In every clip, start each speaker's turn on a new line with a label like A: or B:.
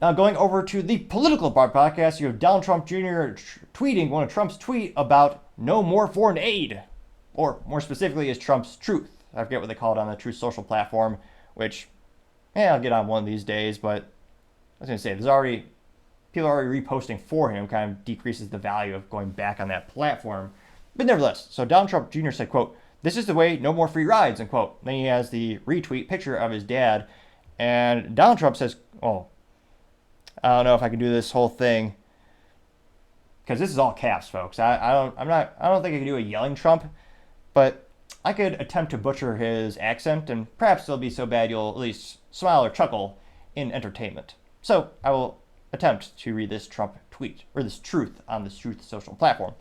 A: Now, going over to the political part podcast, you have Donald Trump Jr. Tweeting one of Trump's tweet about no more foreign aid, or more specifically, is Trump's Truth. I forget what they call it on the Truth Social platform, which, I'll get on one of these days. But I was going to say, people are already reposting for him, kind of decreases the value of going back on that platform. But nevertheless, so Donald Trump Jr. said, quote, "This is the way, no more free rides," end quote. Then he has the retweet picture of his dad, and Donald Trump says, "Oh, I don't know if I can do this whole thing," because this is all caps, folks. I don't think I can do a yelling Trump, but I could attempt to butcher his accent, and perhaps it'll be so bad you'll at least smile or chuckle in entertainment. So I will attempt to read this Trump tweet, or this truth on this Truth Social platform.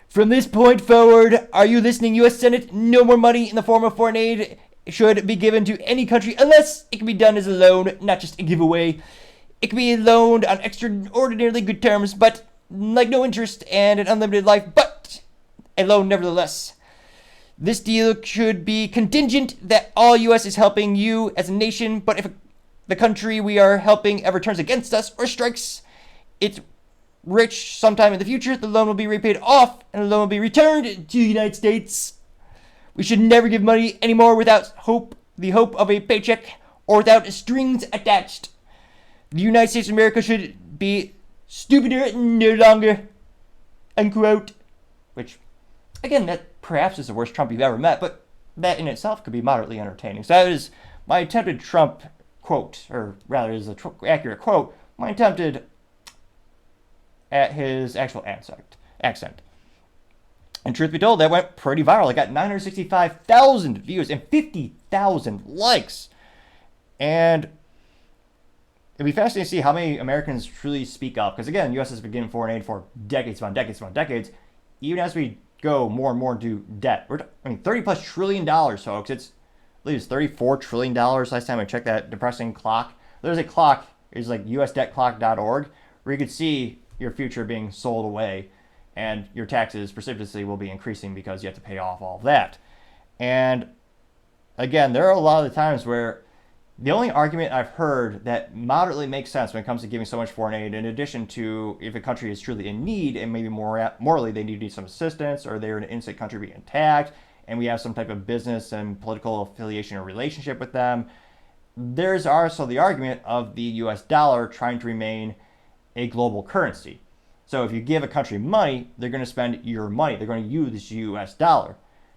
A: "From this point forward, are you listening, U.S. Senate? No more money in the form of foreign aid should be given to any country unless it can be done as a loan, not just a giveaway. It can be loaned on extraordinarily good terms, but like no interest and an unlimited life, but a loan nevertheless. This deal should be contingent that all U.S. is helping you as a nation, but if the country we are helping ever turns against us or strikes its rich sometime in the future, the loan will be repaid off and the loan will be returned to the United States. We should never give money anymore without the hope of a paycheck, or without strings attached. The United States of America should be stupider no longer," unquote. Which, again, that perhaps is the worst Trump you've ever met, but that in itself could be moderately entertaining. So that is my attempted Trump quote, or rather, is an accurate quote, my attempted at his actual accent. And truth be told, that went pretty viral. It got 965,000 views and 50,000 likes. And it'd be fascinating to see how many Americans truly speak up. Because again, the U.S. has been giving foreign aid for decades upon decades upon decades. Even as we go more and more into debt. $30 plus trillion, folks. I believe it's $34 trillion last time I checked that depressing clock. There's a clock, it's like usdebtclock.org, where you could see your future being sold away. And your taxes precipitously will be increasing because you have to pay off all of that. And again, there are a lot of the times where the only argument I've heard that moderately makes sense when it comes to giving so much foreign aid, in addition to if a country is truly in need and maybe morally they need some assistance, or they're an innocent country being attacked, and we have some type of business and political affiliation or relationship with them, there's also the argument of the US dollar trying to remain a global currency. So if you give a country money, they're going to spend your money. They're going to use the US dollar.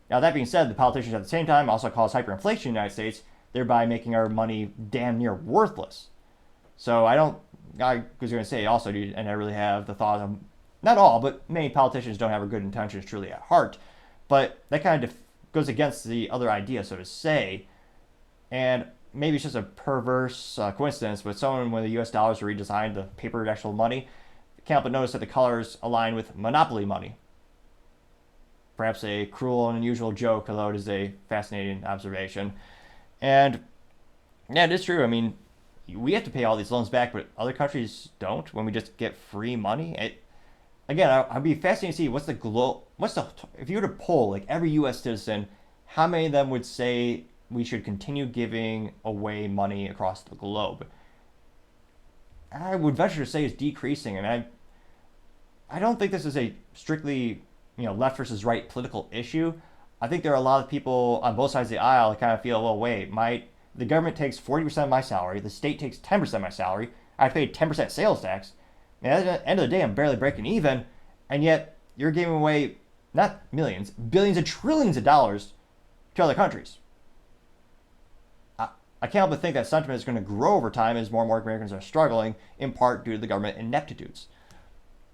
A: Now, that being said, the politicians at the same time also cause hyperinflation in the United States, thereby making our money damn near worthless. So I was going to say also, and I really have the thought of, not all, but many politicians don't have our good intentions truly at heart. But that kind of goes against the other idea, so to say. And maybe it's just a perverse coincidence, but someone, when the US dollars were redesigned, the paper actual money, can't help but notice that the colors align with monopoly money. Perhaps a cruel and unusual joke, although it is a fascinating observation. And yeah, it is true. I mean, we have to pay all these loans back, but other countries don't when we just get free money. Again, I'd be fascinated to see if you were to poll like every U.S. citizen, how many of them would say we should continue giving away money across the globe? I would venture to say it's decreasing. And I don't think this is a strictly left versus right political issue. I think there are a lot of people on both sides of the aisle that kind of feel, well, wait, the government takes 40% of my salary, the state takes 10% of my salary, I pay 10% sales tax, and at the end of the day, I'm barely breaking even, and yet you're giving away not millions, billions and trillions of dollars to other countries. I can't help but think that sentiment is going to grow over time as more and more Americans are struggling, in part due to the government ineptitudes.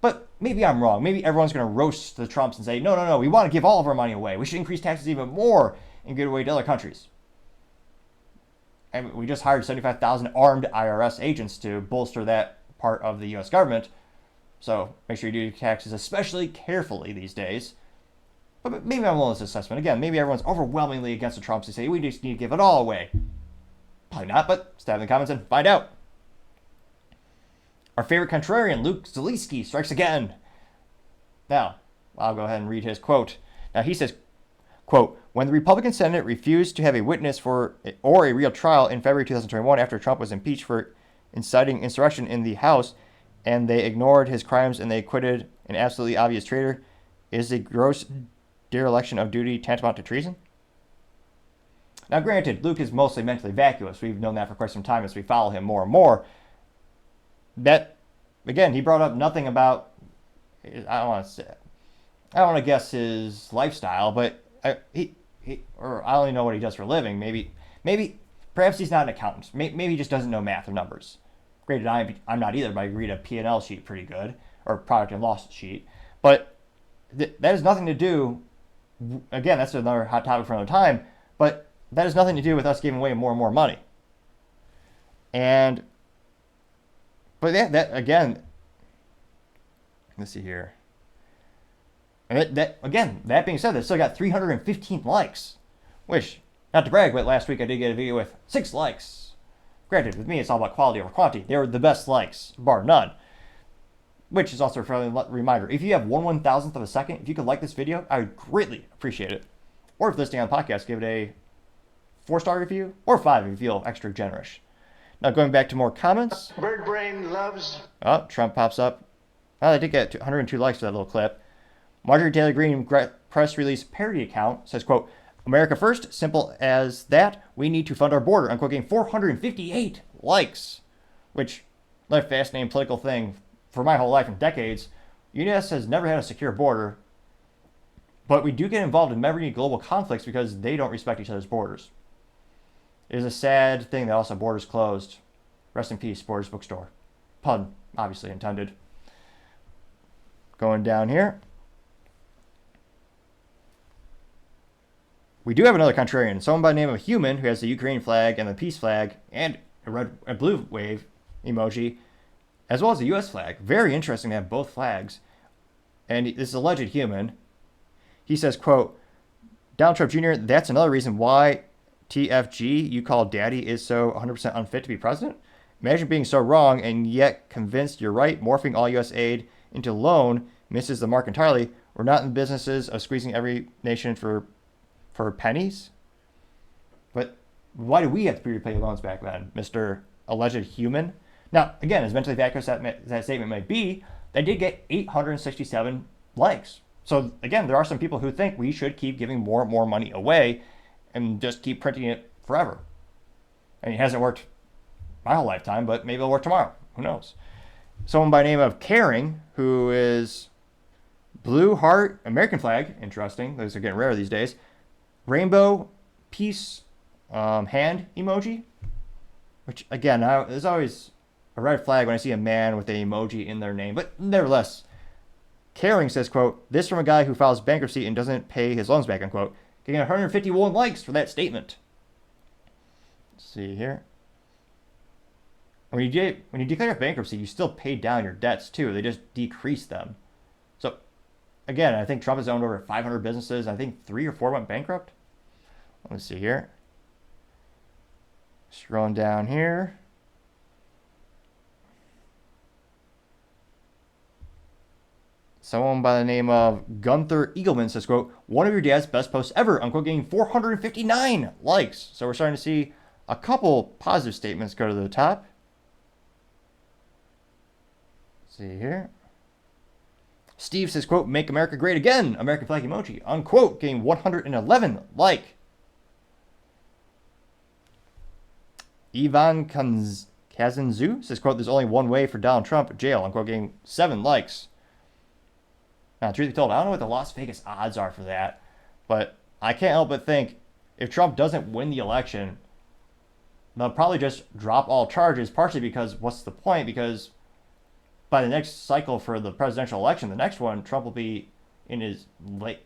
A: But maybe I'm wrong. Maybe everyone's going to roast the Trumps and say, no, we want to give all of our money away. We should increase taxes even more and give it away to other countries. And we just hired 75,000 armed IRS agents to bolster that part of the U.S. government. So make sure you do your taxes especially carefully these days. But maybe I'm wrong with this assessment. Again, maybe everyone's overwhelmingly against the Trumps and say, we just need to give it all away. Probably not, but stab in the comments and find out. Our favorite contrarian, Luke Zaleski, strikes again. Now, I'll go ahead and read his quote. Now, he says, Quote, when the Republican Senate refused to have a witness for or a real trial in February 2021 after Trump was impeached for inciting insurrection in the House, and they ignored his crimes and they acquitted an absolutely obvious traitor, is a gross dereliction of duty tantamount to treason? Now, granted, Luke is mostly mentally vacuous. We've known that for quite some time as we follow him more and more. That, again, he brought up nothing about, I don't want to guess his lifestyle, but or I don't even know what he does for a living. Maybe, perhaps he's not an accountant. Maybe he just doesn't know math or numbers. Granted, I'm not either, but I read a P&L sheet pretty good, or product and loss sheet. But that has nothing to do, again, that's another hot topic for another time, but that has nothing to do with us giving away more and more money. But that again, let's see here. And that being said, it still got 315 likes, which, not to brag, but last week I did get a video with 6 likes. Granted, with me, it's all about quality over quantity. They were the best likes, bar none. Which is also a friendly reminder. If you have 1/1000th of a second, if you could like this video, I would greatly appreciate it. Or if listening on the podcast, give it a 4-star review, or 5 if you feel extra generous. Now, going back to more comments.
B: Bird Brain loves.
A: Oh, Trump pops up. Oh, they did get 102 likes for that little clip. Marjorie Taylor Greene press release parody account says, quote, America first, simple as that. We need to fund our border. Unquote, getting 458 likes, which, a fascinating political thing for my whole life in decades. The U.S. has never had a secure border, but we do get involved in many global conflicts because they don't respect each other's borders. It is a sad thing that also borders closed. Rest in peace, Borders Bookstore. Pun, obviously intended. Going down here. We do have another contrarian, someone by the name of Human, who has the Ukraine flag and the peace flag and a blue wave emoji, as well as the U.S. flag. Very interesting to have both flags. And this is alleged Human. He says, quote, Donald Trump Jr., that's another reason why TFG, you call daddy, is so 100% unfit to be president? Imagine being so wrong and yet convinced you're right. Morphing all U.S. aid into loan misses the mark entirely. We're not in the businesses of squeezing every nation for pennies. But why do we have to prepay loans back then, Mr. Alleged Human? Now, again, as mentally vacuous that statement might be, they did get 867 likes. So, again, there are some people who think we should keep giving more and more money away and just keep printing it forever. And it hasn't worked my whole lifetime, but maybe it'll work tomorrow. Who knows? Someone by the name of Caring, who is blue heart, American flag, interesting. Those are getting rare these days. Rainbow peace hand emoji, which, again, there's always a red flag when I see a man with an emoji in their name. But nevertheless, Caring says, quote, this from a guy who files bankruptcy and doesn't pay his loans back, unquote. Getting 151 likes for that statement. Let's see here. When you declare bankruptcy, you still pay down your debts too. They just decrease them. So, again, I think Trump has owned over 500 businesses. I think 3 or 4 went bankrupt. Let's see here. Scrolling down here. Someone by the name of Gunther Eagleman says, quote, one of your dad's best posts ever, unquote, getting 459 likes. So we're starting to see a couple positive statements go to the top. Let's see here. Steve says, quote, make America great again, American flag emoji, unquote, getting 111 like. Ivan Kazanzu says, quote, there's only one way for Donald Trump, jail, unquote, getting 7 likes. Now, truth be told, I don't know what the Las Vegas odds are for that, but I can't help but think if Trump doesn't win the election, they'll probably just drop all charges, partially because what's the point? Because by the next cycle for the presidential election, the next one, Trump will be in his mid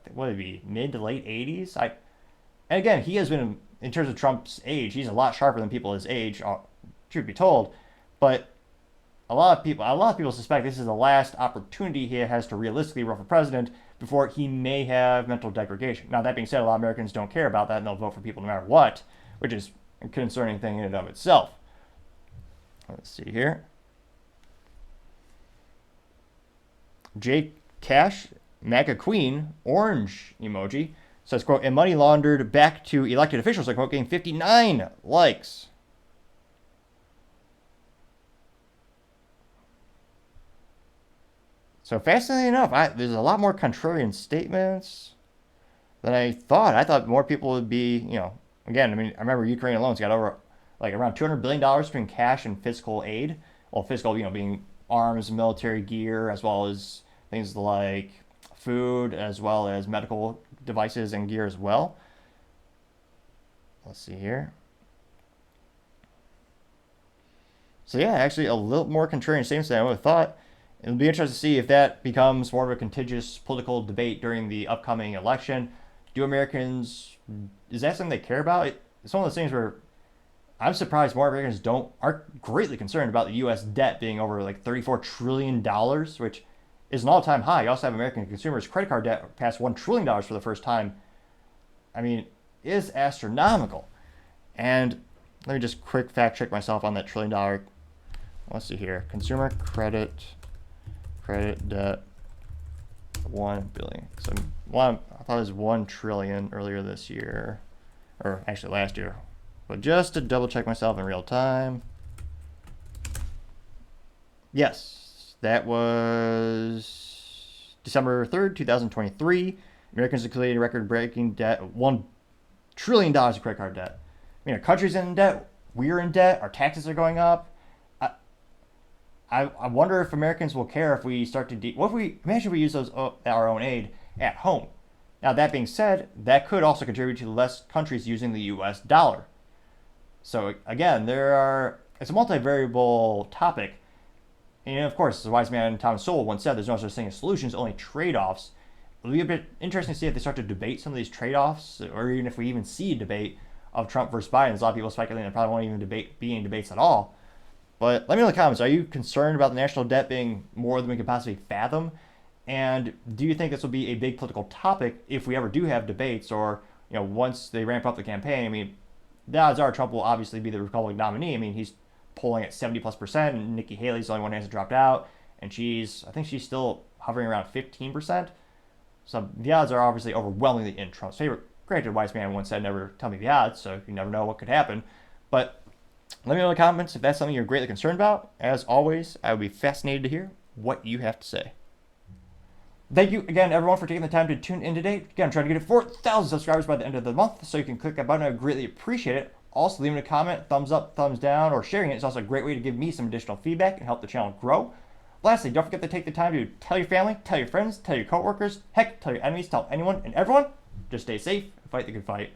A: to late 80s. And again, he has been, in terms of Trump's age, he's a lot sharper than people his age, truth be told, but a lot of people suspect this is the last opportunity he has to realistically run for president before he may have mental degradation. Now, that being said, a lot of Americans don't care about that and they'll vote for people no matter what, which is a concerning thing in and of itself. Let's see here. Jake Cash, MAGA Queen, orange emoji, Says, quote, and money laundered back to elected officials, quote, getting 59 likes. So fascinating enough, there's a lot more contrarian statements than I thought. I thought more people would be, again, I mean, I remember Ukraine alone's got over like around $200 billion between cash and fiscal aid. Well, fiscal, being arms, military gear, as well as things like food, as well as medical devices and gear as well. Let's see here. So yeah, actually a little more contrarian statements than I would have thought. It'll be interesting to see if that becomes more of a contentious political debate during the upcoming election. Do Americans, is that something they care about? It's one of those things where I'm surprised more Americans aren't greatly concerned about the U.S. debt being over like $34 trillion, which is an all-time high. You also have American consumers' credit card debt past $1 trillion for the first time. I mean, it is astronomical. And let me just quick fact check myself on that $1 trillion. Let's see here. Consumer credit debt, 1 billion. So I thought it was 1 trillion earlier this year, or actually last year. But just to double check myself in real time. Yes, that was December 3rd, 2023. Americans accumulated record-breaking debt, $1 trillion of credit card debt. I mean, our country's in debt, we're in debt, our taxes are going up. I wonder if Americans will care if we start to imagine if we use our own aid at home. Now, that being said, that could also contribute to less countries using the U.S. dollar. So again, it's a multivariable topic. And of course, the wise man Thomas Sowell once said, there's no such thing as solutions, only trade-offs. It'll be a bit interesting to see if they start to debate some of these trade-offs, or even if we even see a debate of Trump versus Biden. There's a lot of people speculating there probably won't even be any debates at all. But let me know in the comments, are you concerned about the national debt being more than we can possibly fathom? And do you think this will be a big political topic if we ever do have debates, or once they ramp up the campaign? I mean, the odds are Trump will obviously be the Republican nominee. I mean, he's polling at 70+%, and Nikki Haley's the only one who hasn't dropped out, and I think she's still hovering around 15%. So the odds are obviously overwhelmingly in Trump's favor. Granted, wise man once said, never tell me the odds, so you never know what could happen. But let me know in the comments if that's something you're greatly concerned about. As always, I would be fascinated to hear what you have to say. Thank you again, everyone, for taking the time to tune in today. Again, I'm trying to get to 4,000 subscribers by the end of the month, so you can click that button. I would greatly appreciate it. Also, leaving a comment, thumbs up, thumbs down, or sharing it is also a great way to give me some additional feedback and help the channel grow. Lastly, don't forget to take the time to tell your family, tell your friends, tell your coworkers, heck, tell your enemies, tell anyone and everyone. Just stay safe and fight the good fight.